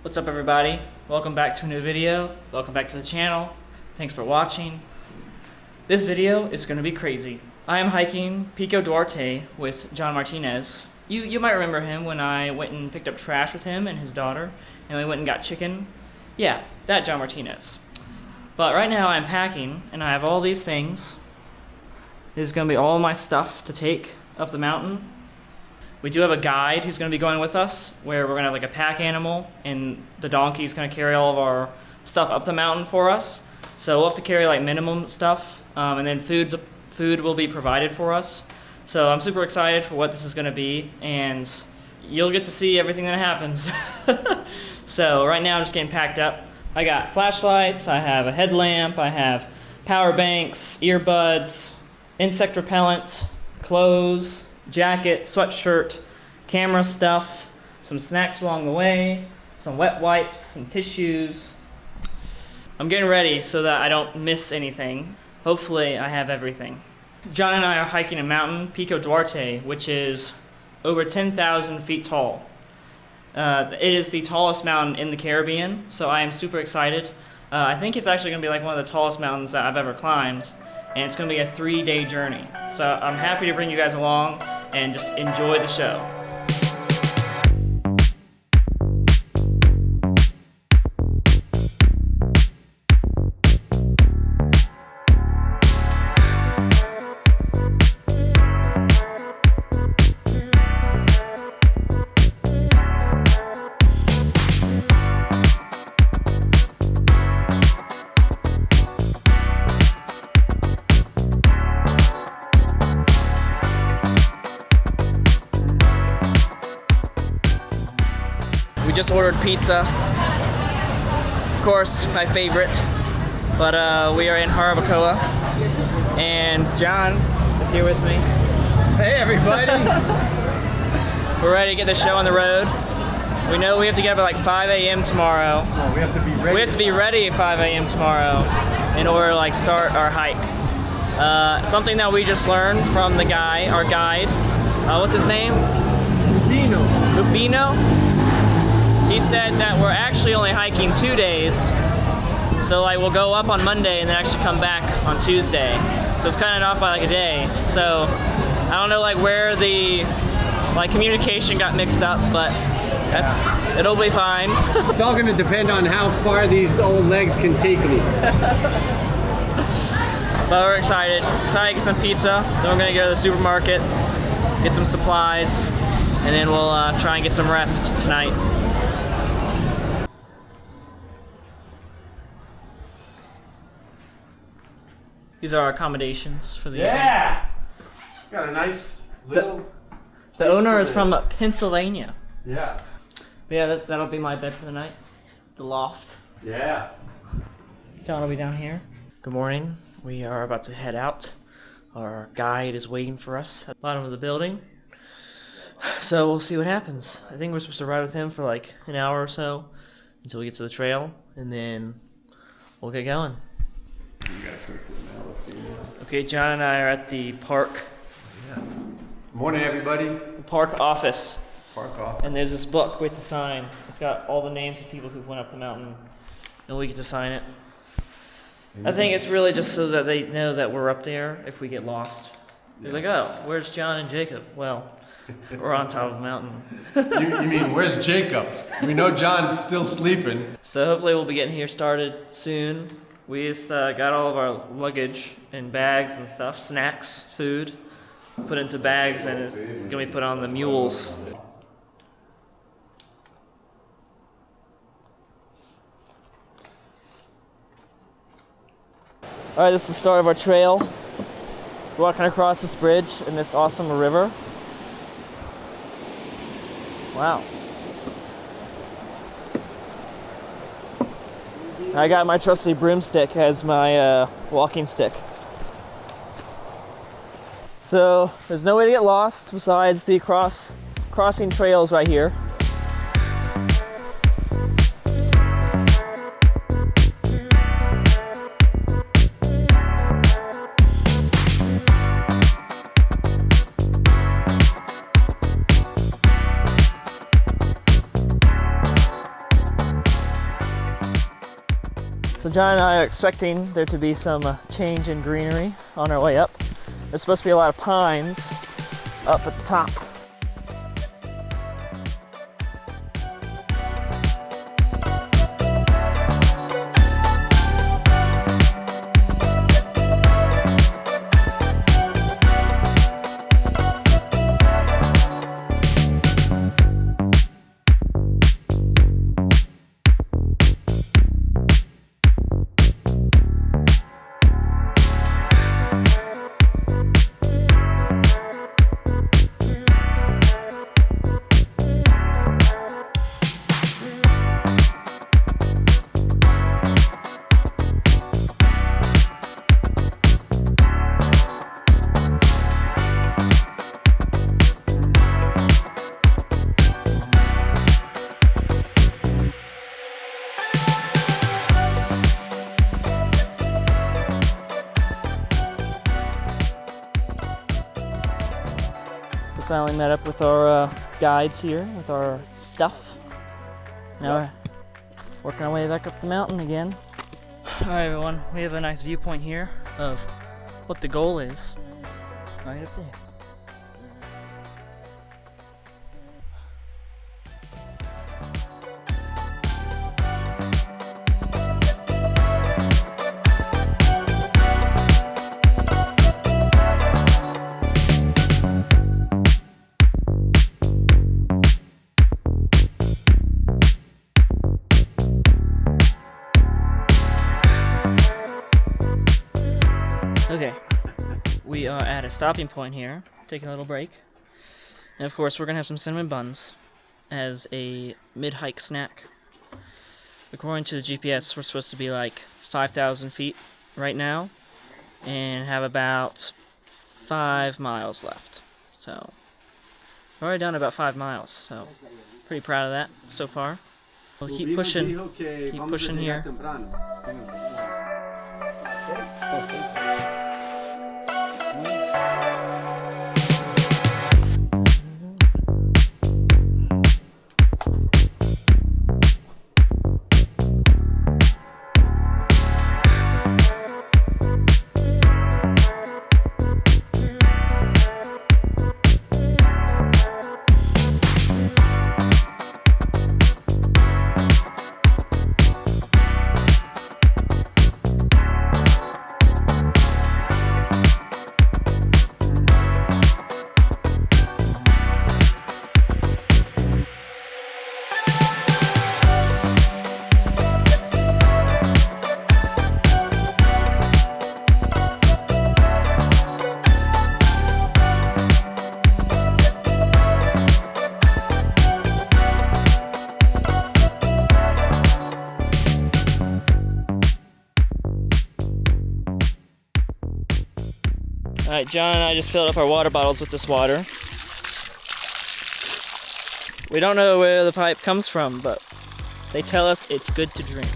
What's up, everybody? Welcome back to a new video. Welcome back to the channel. Thanks for watching. This video is going to be crazy. I am hiking Pico Duarte with John Martinez. You might remember him when I went and picked up trash with him and his daughter, and we went and got chicken. Yeah, that John Martinez. But right now I'm packing, and I have all these things. This is going to be all my stuff to take up the mountain. We do have a guide who's going to be going with us, where we're going to have like a pack animal, and the donkey's going to carry all of our stuff up the mountain for us. So we'll have to carry like minimum stuff, and then food will be provided for us. So I'm super excited for what this is going to be, and you'll get to see everything that happens. So right now I'm just getting packed up. I got flashlights, I have a headlamp, I have power banks, earbuds, insect repellent, clothes, jacket, sweatshirt, camera stuff, some snacks along the way, some wet wipes, some tissues. I'm getting ready so that I don't miss anything. Hopefully I have everything. John and I are hiking a mountain, Pico Duarte, which is over 10,000 feet tall. It is the tallest mountain in the Caribbean, so I am super excited. I think it's actually going to be like one of the tallest mountains that I've ever climbed. And it's going to be a 3-day journey. So I'm happy to bring you guys along and just enjoy the show. We just ordered pizza. Of course, my favorite. But we are in Jarabacoa, and John is here with me. Hey, everybody! We're ready to get the show on the road. We know we have to get up at like 5 a.m. tomorrow. Oh, we have to be ready. We have to be ready at 5 a.m. tomorrow in order to like start our hike. Something that we just learned from the guy, our guide. What's his name? Lupino? He said that we're actually only hiking 2 days. So like we'll go up on Monday and then actually come back on Tuesday. So it's kind of off by like a day. So I don't know like where the like communication got mixed up, but it'll be fine. It's all going to depend on how far these old legs can take me. But we're excited. Excited to get some pizza. Then we're going to go to the supermarket, get some supplies, and then we'll try and get some rest tonight. These are our accommodations for the evening. Got a nice little... The owner is from Pennsylvania. Yeah. But yeah, that'll be my bed for the night. The loft. Yeah. John will be down here. Good morning. We are about to head out. Our guide is waiting for us at the bottom of the building. So we'll see what happens. I think we're supposed to ride with him for like an hour or so until we get to the trail, and then we'll get going. Okay, John and I are at the park. Yeah. Morning, everybody. The park office. Park office. And there's this book we have to sign. It's got all the names of people who went up the mountain, and we get to sign it. I think it's really just so that they know that we're up there if we get lost. They're like, oh, where's John and Jacob? Well, we're on top of the mountain. You mean, where's Jacob? We know John's still sleeping. So hopefully we'll be getting here started soon. We just got all of our luggage and bags and stuff, snacks, food, put into bags, and it's going to be put on the mules. Alright, this is the start of our trail. We're walking across this bridge in this awesome river. Wow. I got my trusty broomstick as my walking stick. So there's no way to get lost besides the crossing trails right here. So John and I are expecting there to be some change in greenery on our way up. There's supposed to be a lot of pines up at the top. Finally met up with our guides here with our stuff. Now we're working our way back up the mountain again. Alright everyone, we have a nice viewpoint here of what the goal is. Right up there. Okay, we are at a stopping point here, taking a little break. And of course, we're going to have some cinnamon buns as a mid-hike snack. According to the GPS, we're supposed to be like 5,000 feet right now and have about 5 miles left. So, we're already done about 5 miles, so pretty proud of that so far. We'll keep pushing here. Alright, John and I just filled up our water bottles with this water. We don't know where the pipe comes from, but they tell us it's good to drink.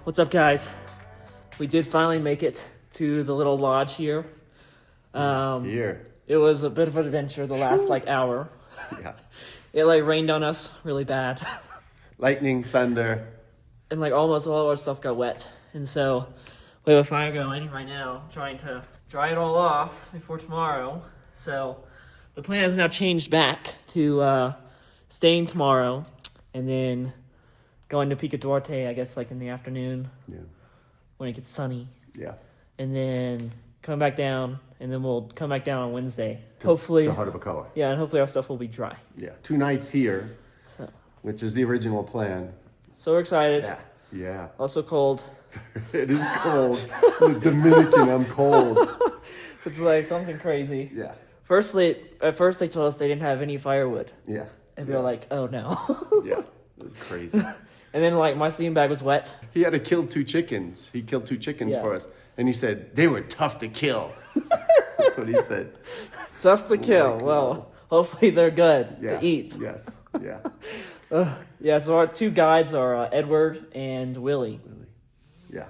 What's up, guys? We did finally make it to the little lodge here. It was a bit of an adventure the last hour. Yeah. It rained on us really bad. Lightning, thunder. And almost all of our stuff got wet. And so we have a fire going right now, trying to dry it all off before tomorrow. So the plan has now changed back to staying tomorrow and then going to Pico Duarte, I guess, in the afternoon. Yeah. When it gets sunny. Yeah. And then come back down, and then we'll come back down on Wednesday. Hopefully. To Heart of Bacoa. Yeah, and hopefully our stuff will be dry. Yeah. 2 nights here, which is the original plan. So we're excited. Yeah. Yeah. Also cold. It is cold. The Dominican, I'm cold. It's something crazy. Yeah. At first they told us they didn't have any firewood. Yeah. And we were like, oh no. Yeah, it was crazy. And then like my sleeping bag was wet. He had to kill 2 chickens. He killed 2 chickens for us. And he said, they were tough to kill. That's what he said. Tough to kill. Well, hopefully they're good to eat. Yes, yeah. Yeah, so our 2 guides are Edward and Willie. Yeah.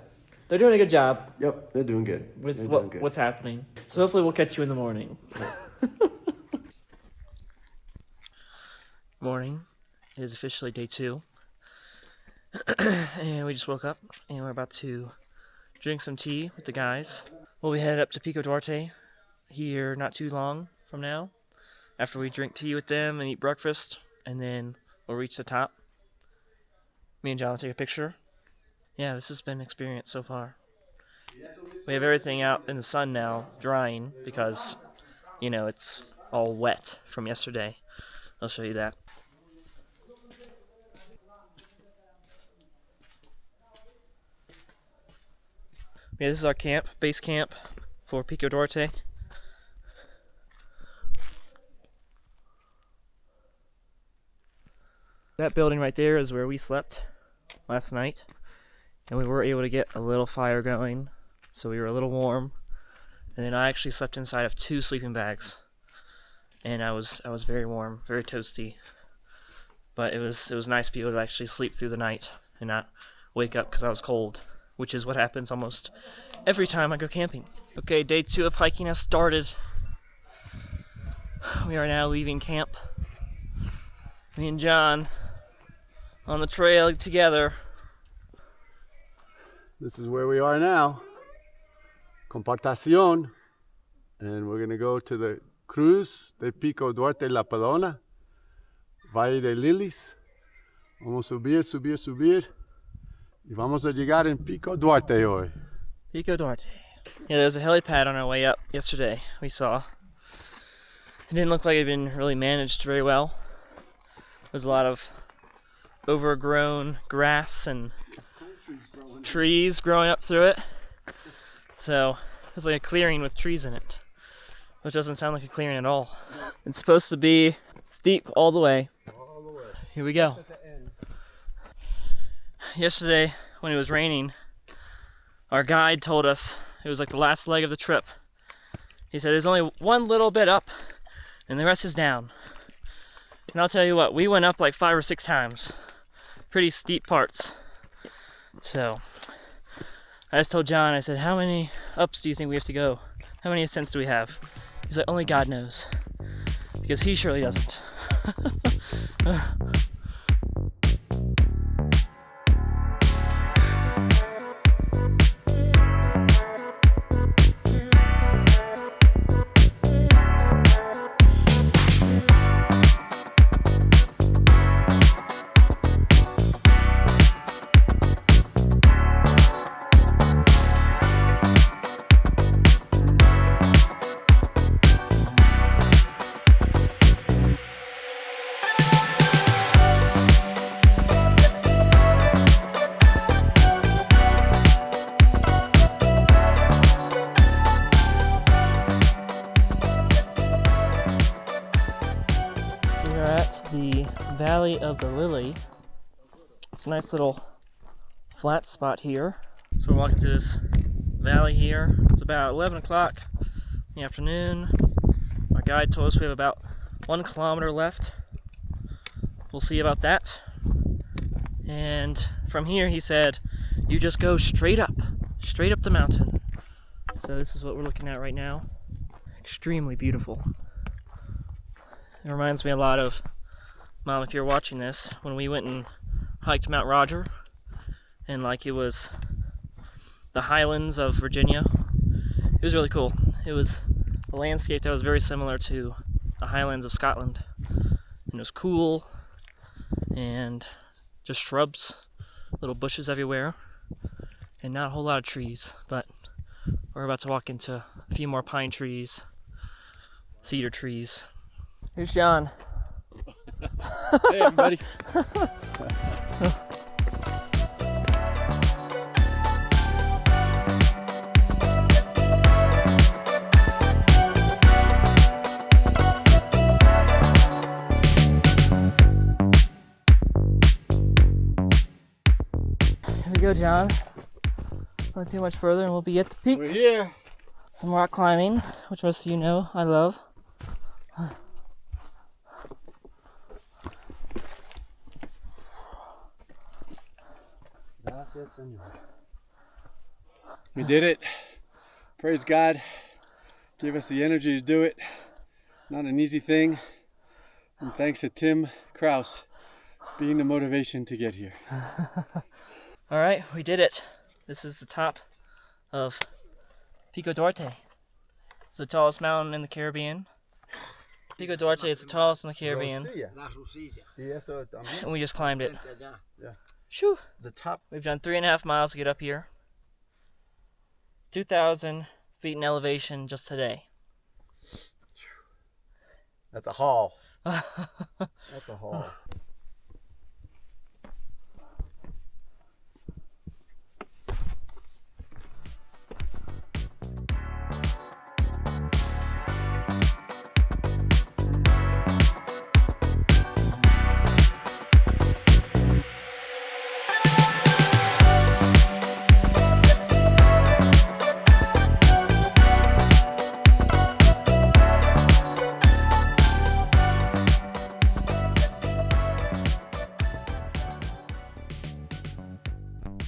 They're doing a good job. Yep, they're doing good. With what's happening. So hopefully we'll catch you in the morning. Morning. It is officially day 2. And we just woke up and we're about to drink some tea with the guys. We'll be headed up to Pico Duarte here not too long from now. After we drink tea with them and eat breakfast, and then we'll reach the top. Me and John will take a picture. Yeah, this has been an experience so far. We have everything out in the sun now, drying, because, you know, it's all wet from yesterday. I'll show you that. Yeah, this is our camp, base camp for Pico Duarte. That building right there is where we slept last night. And we were able to get a little fire going, so we were a little warm. And then I actually slept inside of 2 sleeping bags. And I was very warm, very toasty. But it was nice to be able to actually sleep through the night and not wake up because I was cold, which is what happens almost every time I go camping. Okay, day 2 of hiking has started. We are now leaving camp. Me and John on the trail together. This is where we are now. Compartación. And we're going to go to the Cruz de Pico Duarte La Pelona. Valle de Lilies. Vamos a subir. Y vamos a llegar en Pico Duarte hoy. Pico Duarte. Yeah, there was a helipad on our way up yesterday, we saw. It didn't look like it had been really managed very well. There's a lot of overgrown grass and trees growing up through it. So it was like a clearing with trees in it, which doesn't sound like a clearing at all. It's supposed to be steep all the way. Here we go. Yesterday, when it was raining, our guide told us it was like the last leg of the trip. He said there's only one little bit up and the rest is down. And I'll tell you what, we went up like 5 or 6 times. Pretty steep parts. So I just told John, I said, how many ups do you think we have to go? How many ascents do we have? He's like, only God knows. Because he surely doesn't. The Valley of the Lily. It's a nice little flat spot here. So we're walking through this valley here. It's about 11 o'clock in the afternoon. Our guide told us we have about 1 kilometer left. We'll see about that. And from here he said, you just go straight up the mountain. So this is what we're looking at right now. Extremely beautiful. It reminds me a lot of, Mom, if you're watching this, when we went and hiked Mount Roger, and like it was the highlands of Virginia. It was really cool. It was a landscape that was very similar to the highlands of Scotland. And it was cool, and just shrubs, little bushes everywhere, and not a whole lot of trees, but we're about to walk into a few more pine trees, cedar trees. Here's John. Hey, everybody. go, John. Not too much further and we'll be at the peak. We're here. Some rock climbing, which most of you know I love. Gracias, Señor. We did it. Praise God. Gave us the energy to do it. Not an easy thing. And thanks to Tim Kraus being the motivation to get here. All right, we did it. This is the top of Pico Duarte. It's the tallest mountain in the Caribbean. Pico Duarte is the tallest in the Caribbean. And we just climbed it. Yeah. Shoo. The top. We've done 3.5 miles to get up here. 2,000 feet in elevation just today. That's a haul. That's a haul.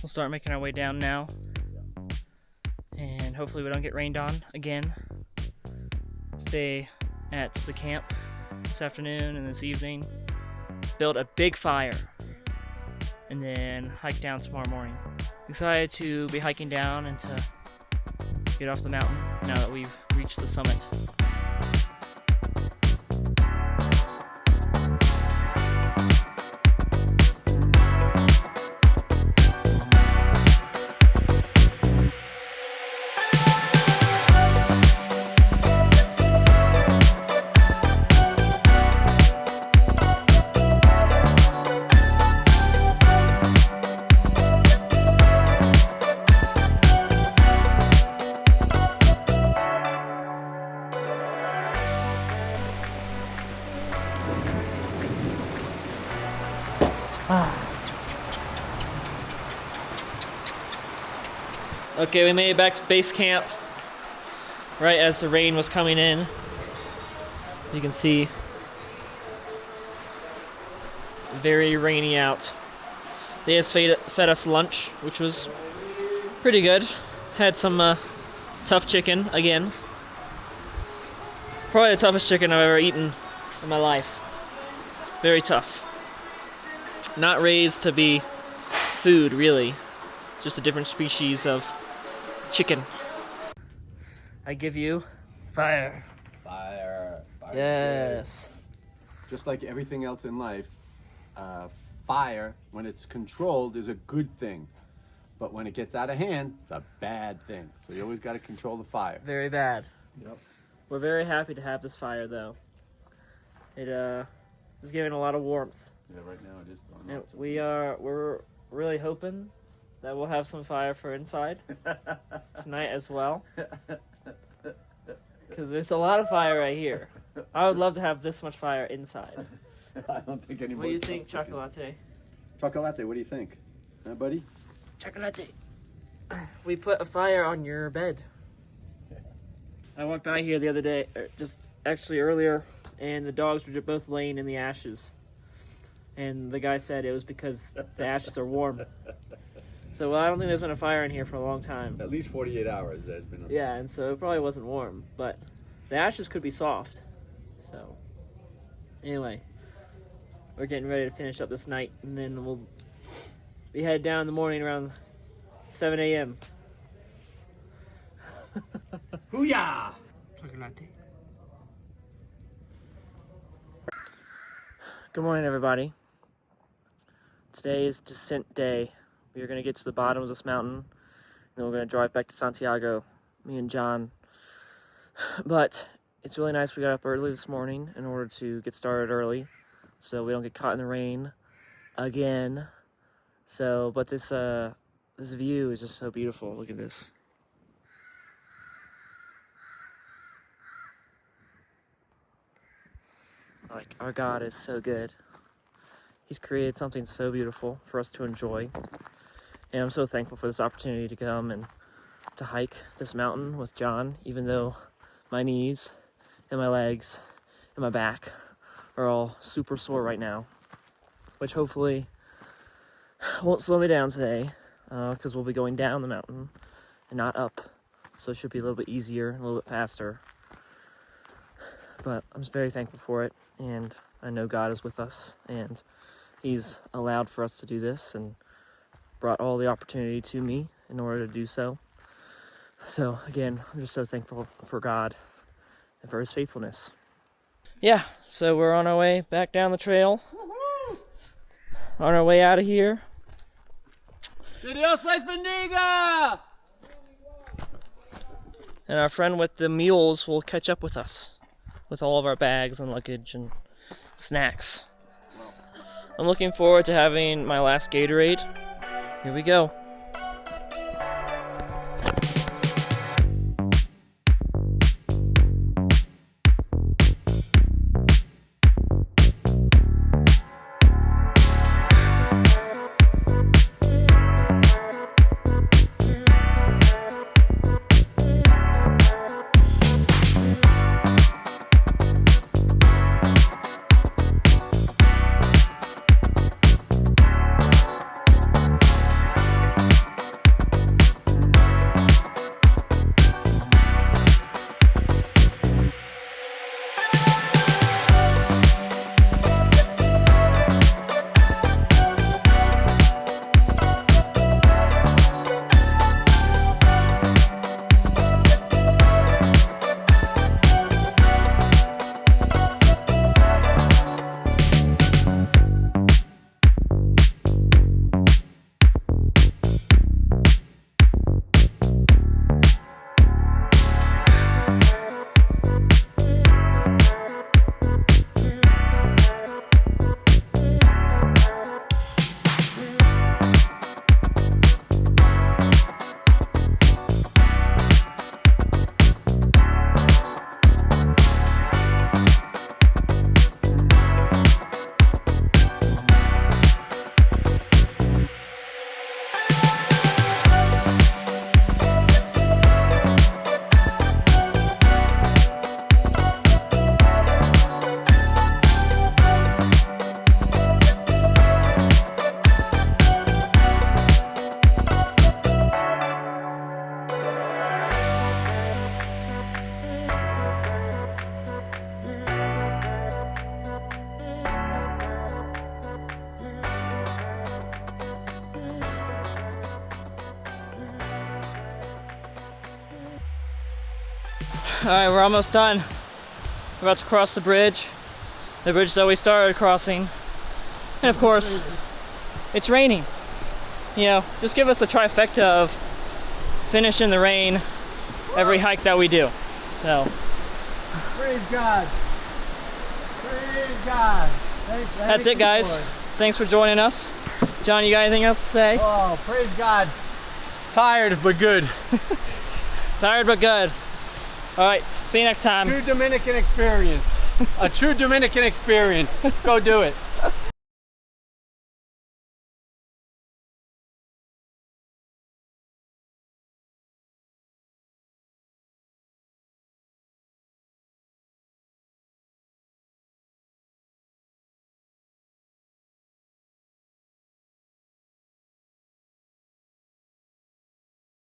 We'll start making our way down now. And hopefully we don't get rained on again. Stay at the camp this afternoon and this evening. Build a big fire. And then hike down tomorrow morning. Excited to be hiking down and to get off the mountain now that we've reached the summit. Okay, we made it back to base camp right as the rain was coming in. As you can see, very rainy out. They just fed us lunch, which was pretty good. Had some tough chicken again. Probably the toughest chicken I've ever eaten in my life. Very tough. Not raised to be food, really. Just a different species of chicken. I give you fire. Fire. Yes. Just like everything else in life, fire, when it's controlled, is a good thing. But when it gets out of hand, it's a bad thing. So you always got to control the fire. Very bad. Yep. We're very happy to have this fire, though. It is giving a lot of warmth. Yeah, right now it is going And on. we're really hoping that we'll have some fire for inside tonight as well. Because there's a lot of fire right here. I would love to have this much fire inside. I don't think anyone. What do you think, Chocolate? Chocolate, what do you think? Huh, buddy? Chocolate. We put a fire on your bed. I walked by here the other day, just actually earlier, and the dogs were both laying in the ashes. And the guy said it was because the ashes are warm. So I don't think there's been a fire in here for a long time. At least 48 hours there's been. Yeah, and so it probably wasn't warm, but the ashes could be soft. So anyway, we're getting ready to finish up this night, and then we'll be headed down in the morning around 7 a.m. Hoo-yah! Good morning, everybody. Today is descent day. We are going to get to the bottom of this mountain, and then we're going to drive back to Santiago, me and John. But it's really nice we got up early this morning in order to get started early, so we don't get caught in the rain again. So, but this view is just so beautiful. Look at this. Like, our God is so good. He's created something so beautiful for us to enjoy. And I'm so thankful for this opportunity to come and to hike this mountain with John, even though my knees and my legs and my back are all super sore right now, which hopefully won't slow me down today, because we'll be going down the mountain and not up, so it should be a little bit easier and a little bit faster. But I'm just very thankful for it, and I know God is with us, and He's allowed for us to do this and brought all the opportunity to me in order to do so. So again, I'm just so thankful for God and for His faithfulness. Yeah, so we're on our way back down the trail. On our way out of here. Dios les bendiga! And our friend with the mules will catch up with us with all of our bags and luggage and snacks. I'm looking forward to having my last Gatorade. Here we go. Alright, we're almost done. We're about to cross the bridge. The bridge that we started crossing. And of course, it's raining. You know, just give us a trifecta of finish in the rain every hike that we do. So. Praise God. Praise God. That's it, guys. Thanks for joining us. John, you got anything else to say? Oh, praise God. Tired, but good. Tired but good. All right, see you next time. True Dominican experience. A true Dominican experience. Go do it.